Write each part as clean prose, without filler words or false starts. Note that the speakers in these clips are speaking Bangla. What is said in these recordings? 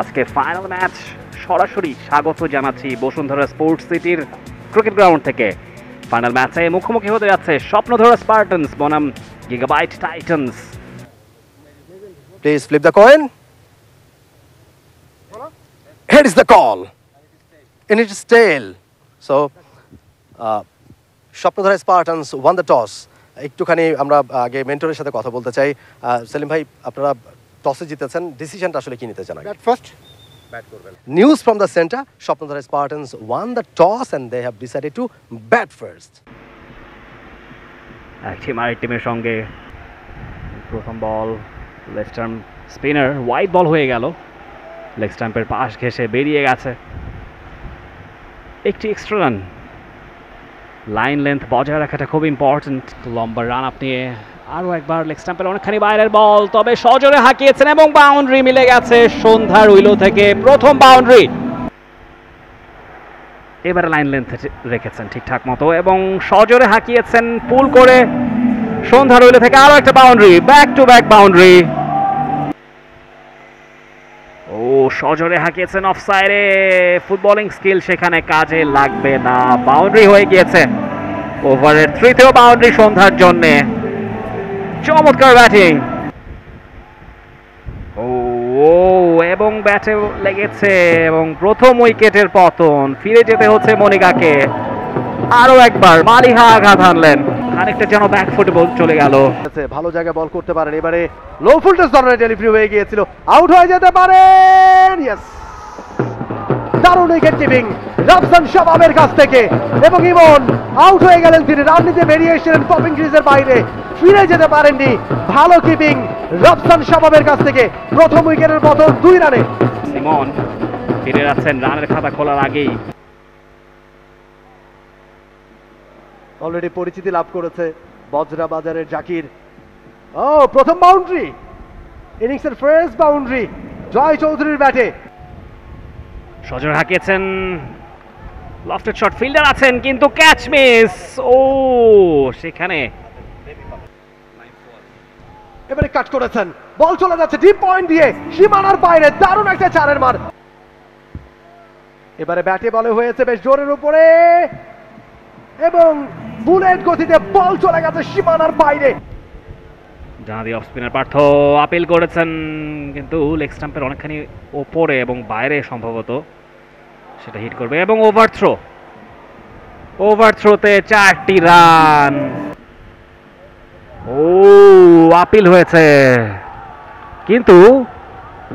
আজকে ফাইনাল ম্যাচ সরাসরি স্বাগত জানাচ্ছি বসুন্ধরা স্পোর্টস সিটির ক্রিকেট গ্রাউন্ড থেকে। ফাইনাল ম্যাচে মুখোমুখি হতে যাচ্ছে স্বপ্নধরা স্পার্টানস বনাম gigabyte Titans. Please flip the coin. Here is the call. And it is tail. So, স্বপ্নধরা Spartans won the toss. একটুখানি আমরা আগে মেন্টরের সাথে কথা বলতে চাই। সেলিম ভাই, আপনারা টসে জিতেছেন, ডিসিশনটা আসলে কি নিতে চান? ফার্স্ট ব্যাট করবেন। News from the centre, Swapnodhora Spartans won the toss and they have decided to bat first. একটি টিমের সঙ্গে প্রথম ball left arm spinner wide ball হয়ে গেল, লেগ স্টাম্পের পাশ ঘেঁষে বেরিয়ে গেছে। একটি এক্সট্রা রান, লাইন লেন্থ বজায় রাখাটা খুব ইম্পর্টেন্ট। লম্বা রান আপ নিয়ে আরও একবার লেগ স্টাম্পের অনেকখানি বাইরের বল, তবে সজোরে হাঁকিয়েছেন এবং বাউন্ডারি মিলে গেছে সন্ধ্যার উইলো থেকে প্রথম বাউন্ডারি। এবারে লাইন লেন্থ রেখেছেন ঠিকঠাক মতো এবং সজোরে হাঁকিয়েছেন পুল করে সন্ধ্যার উইলো থেকে আরও একটা boundary, back to back boundary. ও সজোরে হাঁকিয়েছেন অফ সাইডে, ফুটবলিং স্কিল সেখানে কাজে লাগবে না, বাউন্ডারি হয়ে গিয়েছে। ওভারের তৃতীয় বাউন্ডারি সন্ধ্যার জন্য। চমৎকার ব্যাটিং। ও এবং ব্যাটে লেগেছে এবং প্রথম উইকেটের পতন। ফিরে যেতে হচ্ছে মনিকাকে। আরো একবার মালিহা আঘাত হানলেন, খানিকটা যেন ব্যাকফুটে বল চলে গেল। ভালো জায়গায় বল করতে পারেন, এবারে লো ফুলটস ধরনের ডেলিভারি হয়ে গিয়েছিল, আউট হয়ে যেতে পারেন। ইয়েস, দারুণ উইকেট কিপিং রবসন শাবাবের কাছ থেকে, এবং ইমন আউট হয়ে গেলেন। তিনি রান নিতে বেরিয়ে এসেছিলেন পপিং ক্রিজের বাইরে, ফিরে যেতে পারেননি। ভালো কিপিং রবসন শাবাবের কাছ থেকে, প্রথম উইকেটের পতন 2 রানে। ইমন ফিরে যাচ্ছেন রানের খাতা খোলার আগেই। অলরেডি পরিচিতি লাভ করেছে বজরা বাজারের জাকির। ও প্রথম বাউন্ডারি, ইনিংসের ফার্স্ট বাউন্ডারি জয় চৌধুরীর ব্যাটে। সজোরে হাঁকিয়েছেন, লফটেড শট, ফিল্ডার আছেন কিন্তু ক্যাচ মিস। ও সেখানে এবারে কাট করেছেন, বল চলে যাচ্ছে ডিপ পয়েন্ট দিয়ে সীমানার বাইরে, দারুণ একটা চারের মার। এবারে ব্যাটে বলে হয়েছে বেশ জোরের উপরে এবং বুলেট গতিতে বল চলে গেছে সীমানার বাইরে। জানাদি অফ স্পিনার পার্থ আপিল করেছেন কিন্তু লেগ স্টাম্পের অনেকখানি ওপরে এবং বাইরে সম্ভবত সেটা হিট করবে এবং ওভার থ্রোতে 4টি রান। ও আপিল হয়েছে কিন্তু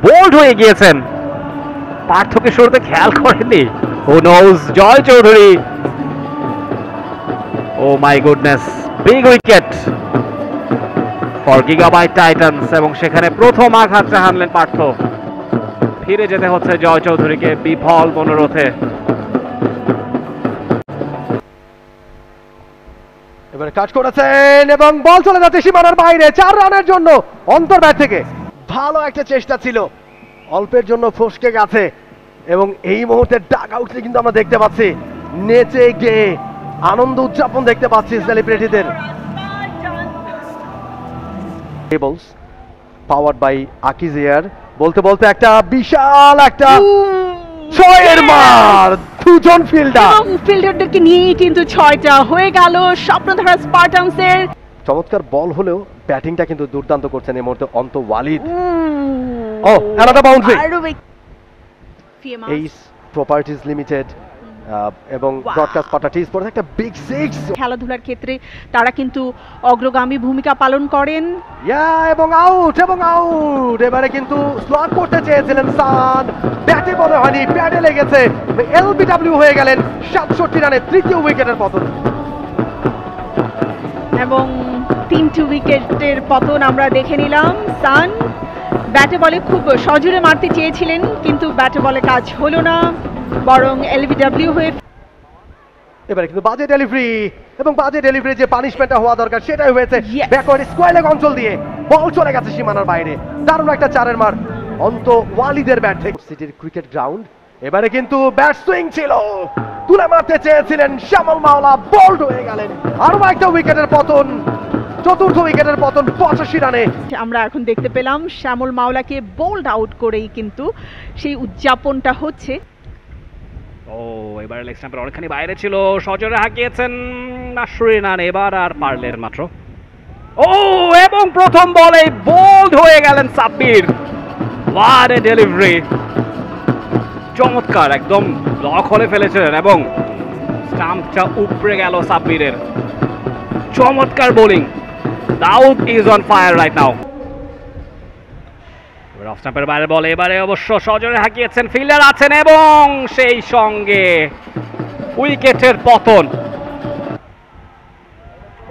বোল্ড হয়ে গিয়েছেন, পার্থকে শুরুতে খেয়াল করেননি। ও নোজ, Joy Chowdhury. Oh my goodness, big wicket for Gigabyte Titans এবং সেখানে প্রথম আঘাতটা হানলেন পার্থ। ফিরে যেতে হচ্ছে জয় চৌধুরীকে বিফল মনোরথে। এবারে কাট করেছেন এবং বল চলে যাচ্ছে সীমানার বাইরে, 4 রানের জন্য অন্তর ব্যাট থেকে। ভালো একটা চেষ্টা ছিল, অল্পের জন্য ফসকে গেছে এবং এই মুহূর্তে ডাগ আউটে কিন্তু আমরা দেখতে পাচ্ছি নেচে গেয়ে আনন্দ উদযাপন দেখতে পাচ্ছি সেলিব্রিটিদের। Tables powered by Akij Air, বলতে বলতে একটা বিশাল একটা 6-এর মার, দুজন ফিল্ডারদেরকে নিয়েই কিন্তু 6টা হয়ে গেল স্বপ্নধরা স্পার্টানসের। চমৎকার বল হলেও ব্যাটিংটা কিন্তু দুর্দান্ত করছেন এই মুহূর্তে অন্ত ওয়ালিদ। ও অ্যানাদার বাউন্ডারি, এইস প্রপার্টিজ লিমিটেড এবং ব্রডকাস্ট পার্টনার স্পোর্টস একটা বিগ 6। খেলাধুলার ক্ষেত্রে তারা কিন্তু অগ্রগামী ভূমিকা পালন করেন। এবং আউট। এবারে কিন্তু স্লট করতে চেয়েছিলেন সান, ব্যাটে বলে হয়নি, ব্যাটে লেগেছে, এলবিডব্লিউ হয়ে গেলেন। 67 রানে তৃতীয় উইকেটের পতন এবং 3টি উইকেটের পতন আমরা দেখে নিলাম। সান ব্যাটে বলে খুব সজোরে মারতে চেয়েছিলেন কিন্তু ব্যাটে বলে কাজ হলো না, বরং এলবিডব্লিউ হয়ে। এবারে কিন্তু বাজে ডেলিভারি, এবং বাজে ডেলিভারি যে পানিশমেন্টটা হওয়া দরকার সেটাই হয়েছে। ব্যাকওয়ার্ড স্কয়ার লেগ অঞ্চল দিয়ে বল চলে গেছে সীমানার বাইরে, দারুণ একটা চারের মার অন্ত ওয়ালিদের ব্যাট থেকে। সিটির ক্রিকেট গ্রাউন্ড, এবারে কিন্তু ব্যাট সুইং ছিল, তুলে মারতে চেয়েছিলেন শ্যামল মাওলা, বোল্ড হয়ে গেলেন। আরো একটা উইকেটের পতন চতুর্থ উইকেটের পতন 85 রানে। আমরা এখন দেখতে পেলাম শ্যামল মাওলাকে বোল্ড আউট করেই কিন্তু সেই উদযাপনটা হচ্ছে। ও এবারে লেগ স্ট্যাম্পের অনেকখানি বাইরে ছিল, সজোরে হাঁকিয়েছেন নাসরিন, এবার আর পারলেন মাত্র। ও এবং প্রথম বলে বোল্ড হয়ে গেলেন সাব্বির। হোয়াট এ ডেলিভারি, চমৎকার, একদম লক হলে ফেলেছিলেন এবং স্টাম্পটা উপড়ে গেল সাব্বিরের। চমৎকার বোলিং। Daud is on fire right now. Off স্টাম্পের বাইরে বলে, এবারে অবশ্য সজোরে হাঁকিয়েছেন, ফিল্ডার আছেন এবং সেই সঙ্গে উইকেটের পতন।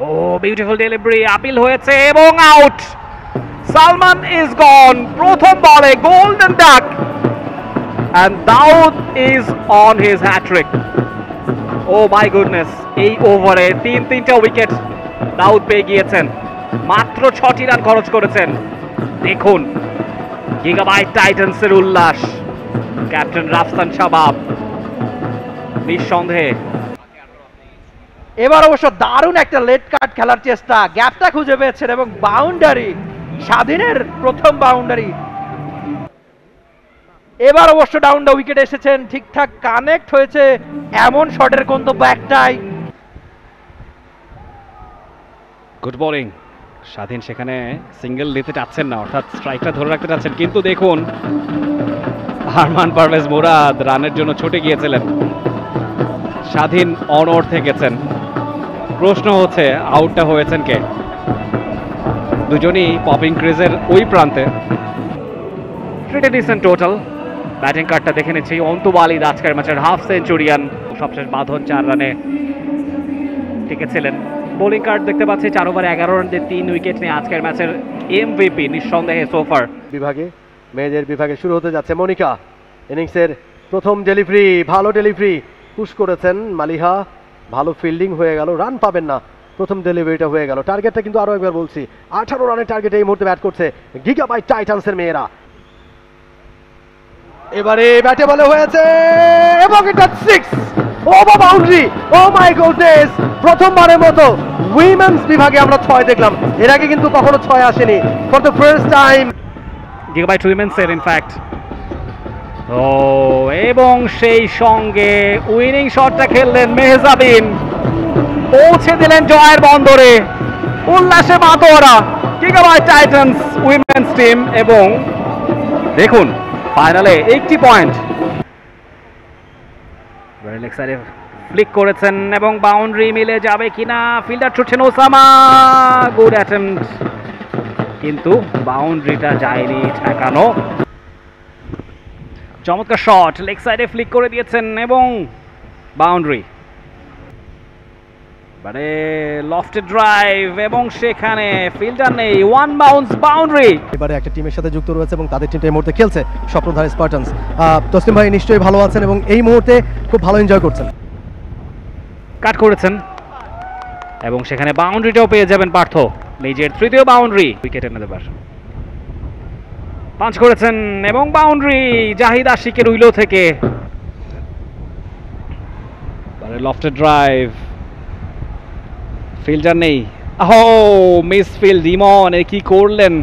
ও বিউটিফুল ডেলিভারি, আপিল হয়েছে এবং আউট। সালমান ইজ গন। প্রথম বলে golden duck and Daud is on his hat-trick. Oh my goodness, এই ওভারে তিনটা উইকেট দাউদ পেয়ে গিয়েছেন, মাত্র 6টি রান খরচ করেছেন। দেখুন গিগাবাইট টাইটান্সের উল্লাস, ক্যাপ্টেন রাফসান শাবাব নিঃসন্দেহে। এবার অবশ্য দারুণ একটা লেট কাট খেলার চেষ্টা, গ্যাপটা খুঁজে পেয়েছেন এবং বাউন্ডারি, স্বাধীনের প্রথম বাউন্ডারি। এবার অবশ্য ডাউন দা উইকেট এসেছেন, ঠিকঠাক কানেক্ট হয়েছে, এমন শটের গন্তব্য একটাই। Good bowling. স্বাধীন সেখানে সিঙ্গেল দিতে চাচ্ছেন না, অর্থাৎ স্ট্রাইকটা ধরে রাখতে চাচ্ছেন, কিন্তু দেখুন আরমান পারভেজ মুরাদ রানের জন্য ছুটে গিয়েছিলেন, স্বাধীন অনড় থেকেছেন। প্রশ্ন হচ্ছে আউটটা হয়েছেন কে? দুজনই পপিং ক্রিজের ওই প্রান্তে। Pretty dissent total. ব্যাটিং কার্ডটা দেখে নিচ্ছি, অন্তু ওয়ালিদ আজকের ম্যাচের হাফ সেঞ্চুরিয়ান, সবশেষ বাঁধন 4 রানে টিকেছিলেন। বোলিং কার্ড দেখতে পাচ্ছি 4 ওভারে 11 রান দিয়ে 3 উইকেট নিয়ে আজকের ম্যাচের এমভিপি নিঃসন্দেহে সোফার। বিভাগে মেয়েদের বিভাগে শুরু হতে যাচ্ছে মনিকা। ইনিংসের প্রথম ডেলিভারি, ভালো ডেলিভারি, পুশ করেছেন মালিহা, ভালো ফিল্ডিং হয়ে গেল, রান পাবেন না, প্রথম ডেলিভারিটা হয়ে গেল। টার্গেটটা কিন্তু আরো একবার বলছি, 18 রানের টার্গেটে এই মুহূর্তে ব্যাট করছে গিগাবাইট টাইটান্সের মেয়েরা। এবারে ব্যাটে বলে হয়েছে এবং এটা 6 over boundary. Oh my goodness, প্রথমবারের মতো উইমেন্স বিভাগে আমরা 6 দেখলাম, এর আগে কিন্তু কখনো 6 আসেনি, for the first time Gigabyte উইমেন্সের ইনফ্যাক্ট। ও এবং সেই সঙ্গে উইনিং শটটা খেললেন মেহজাবিন, পৌঁছে দিলেন জয়ের বন্দরে। উল্লাসে মাতোয়ারা গিগাবাইট টাইটান্স উইমেন্স টিম, এবং দেখুন ফাইনালে 80 পয়েন্ট। ফ্লিক করেছেন এবং বাউন্ডারি মিলে যাবে কিনা, ফিল্ডার ছুটছেন ওসামা, গুড অ্যাটেম্পট, কিন্তু বাউন্ডারিটা যায়নি ঠেকানো। চমৎকার শট, লেগ সাইডে ফ্লিক করে দিয়েছেন এবং বাউন্ডারি। মানে লফটেড ড্রাইভ এবং সেখানে ফিল্ডার নেই, ওয়ান বাউন্স বাউন্ডারি। এবারে একটা টিমের সাথে যুক্ত রয়েছে এবং তাদের টিমটা এই মুহূর্তে খেলছে স্বপ্নধারী স্পার্টানস। তসলিম ভাই নিশ্চয়ই ভালো আছেন এবং এই মুহূর্তে খুব ভালো এনজয় করছেন। কাট করেছেন এবং সেখানে বাউন্ডারিটাও পেয়ে যাবেন পার্থ, নিজের তৃতীয় বাউন্ডারি। উইকেট এনে দেবার পাঁচ করেছেন এবং বাউন্ডারি জাহিদ আশিকের উইলো থেকে। লফটেড ড্রাইভ, ফিল্ডার নেই, ও মিস ফিল্ড, ইমন এ কি করলেন।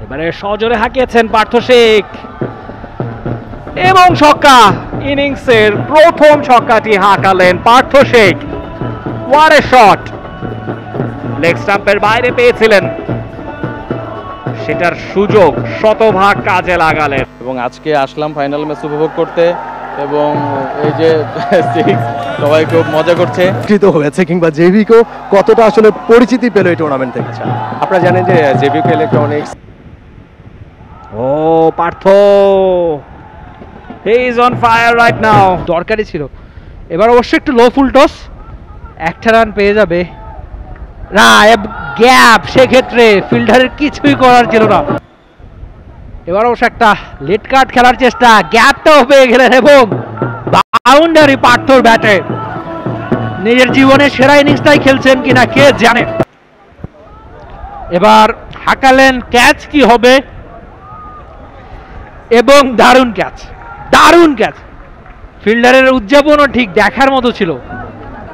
এবারে সজোরে হাঁকিয়েছেন পার্থ শেখ এবং ছক্কা, ইনিংসের প্রথম ছক্কাটি হাঁকালেন Partha Sheikh. What a shot, leg স্টাম্পের বাইরে পেয়েছিলেন, সেটার সুযোগ শতভাগ কাজে লাগালেন। এবং আজকে আসলাম ফাইনাল ম্যাচ উপভোগ করতে, এবং এই যে সবাই খুব মজা করছে। কৃত হয়েছে কিংবা জেভিকো কতটা আসলে পরিচিতি পেল এই টুর্নামেন্ট থেকে? আপনারা জানেন যে Jevico electronics. Oh Partha, he is on fire right now. দরকারি ছিল। এবার অবশ্যই একটু লো ফুল টস, একটা রান পেয়ে যাবে না, গ্যাপ, সেক্ষেত্রে ফিল্ডারের কিছুই করার ছিল না। এবার অবশ্য একটা লেট কাট খেলার চেষ্টা, গ্যাপটাও পেয়ে গেলেন এবং বাউন্ডারি পার্থর ব্যাটে। নিজের জীবনের সেরা ইনিংসটাই খেলছেন কিনা কে জানে। এবার হাঁকালেন, ক্যাচ কি হবে, এবং দারুণ ক্যাচ, দারুণ ক্যাচ। ফিল্ডারের উদযাপনও ঠিক দেখার মতো ছিল।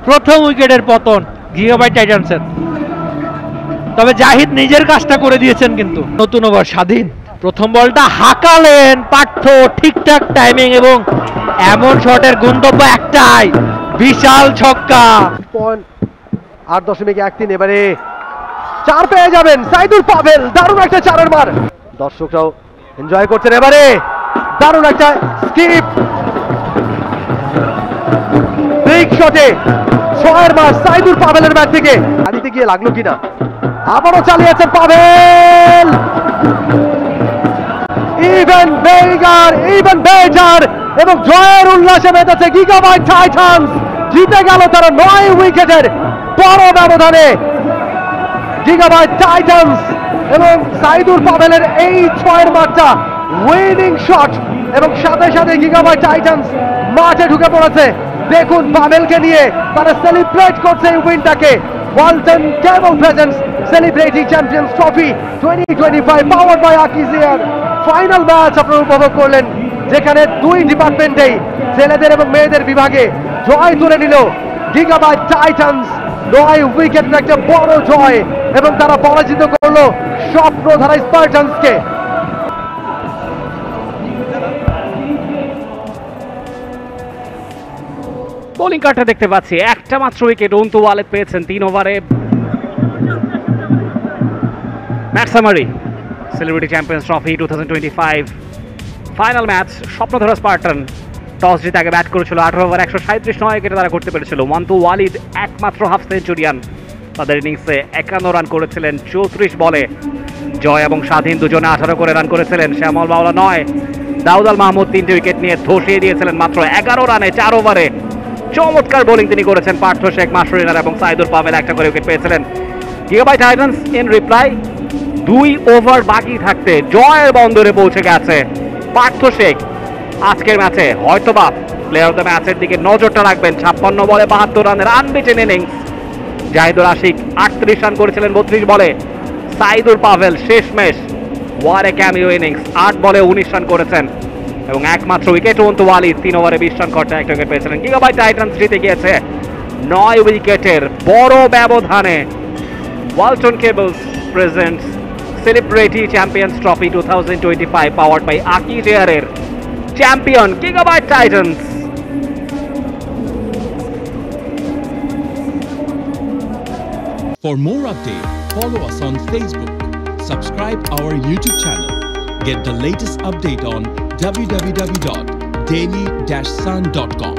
প্রথম উইকেটের পতন, গিগাবাইট টাইটান্সের। তবে জাহিদ নিজের কাজটা করে দিয়েছেন কিন্তু। নতুন ওভার স্বাধীন, প্রথম বলটা হাঁকালেন পার্থ, ঠিকঠাক টাইমিং এবং এমন শটের গন্তব্য একটাই, বিশাল ছক্কা। 8.13 এবারে 4 পেয়ে যাবেন সাইদুল পাভেল, দারুণ একটা 4-এর মার। দর্শকরাও এনজয় করছেন। এবারে দারুণ একটা স্কিপ, বিগ শটে 6-এর মার সাইদুল পাভেলের ব্যাট থেকে। আদিতে গিয়ে লাগলো কিনা, আবারও চালিয়েছেন পাভেল। ইভেন বেজার এবং জয়ের উল্লাসে মেতেছে গিগাবাইট টাইটান্স। জিতে গেল তারা 9 উইকেটের বড় ব্যবধানে। গিগাবাইট টাইটান্স এবং সাইদুল পাভেলের এই 6-এর মারটা উইনিং শট, এবং সাথে সাথে গিগাবাইট টাইটান্স মাঠে ঢুকে পড়েছে। দেখুন পাভেলকে নিয়ে তারা সেলিব্রেট করছে এই উইনটাকে। Walton cable presents celebrating champions trophy 2025 powered by Akij Air. Final match আপনারা উপভোগ করলেন, যেখানে 2 ডিপার্টমেন্টেই ছেলেদের এবং মেয়েদের বিভাগে জয় তুলে নিল গিগাবাইট টাইটান্স। 9 উইকেটের একটা বড় জয়, এবং তারা পরাজিত করলো স্বপ্নধারা স্পার্টানসকে। বোলিং কার্ডটা দেখতে পাচ্ছি, একটা মাত্র উইকেট অন্তু ওয়ালেদ পেয়েছেন 3 ওভারে। Match summary, celebrity champions trophy 2025 final match. Swapnodhara Spartan toss জিতে আগে ব্যাট করেছিল, 18 ওভার 137 উইকেটে তারা করতে পেরেছিল। অন্তু ওয়ালিদ একমাত্র হাফ সেঞ্চুরিয়ান, তাদের ইনিংসে 51 রান করেছিলেন 34 বলে। জয় এবং স্বাধীন দুজনে 18 করে রান করেছিলেন। শ্যামল বাউলা 9, দাউদ আল মাহমুদ 3টে উইকেট নিয়ে ধসিয়ে দিয়েছিলেন মাত্র 11 রানে 4 ওভারে। চমৎকার বোলিং তিনি করেছেন। পার্থ শেখ, মাসুরিনার এবং সাইদুল পাভেল একটা করে উইকেট পেয়েছিলেন। Gigabyte Titans in reply 2 over বাকি থাকতে জয়ের বন্দরে পৌঁছে গেছে পার্থ শেখ। আজকের ম্যাচে হয়তোবা প্লেয়ার অফ দ্য ম্যাচের দিকে নজরটা রাখবেন। 56 বলে 72 রানের unbeaten innings. Zahidul Ashiq 38 run করেছিলেন 32 বলে। সাইদুল পাভেল শেষমেশ ওয়ার এ ক্যামিও ইনিংস, 8 বলে 19 রান করেছেন এবং একমাত্র উইকেট অন্তু ওয়ালিদ 3 ওভারে 20 রান করতে একটা উইকেট পেয়েছিলেন। গিগাবাইট টাইটান্স জিতে গিয়েছে 9 উইকেটের বড় ব্যবধানে। Walton cables presents celebrity champions trophy 2025 powered by আকিজিয়ারের champion Gigabyte Titans. For more updates, follow us on Facebook, subscribe our YouTube channel, get the latest update on www.daily-sun.com.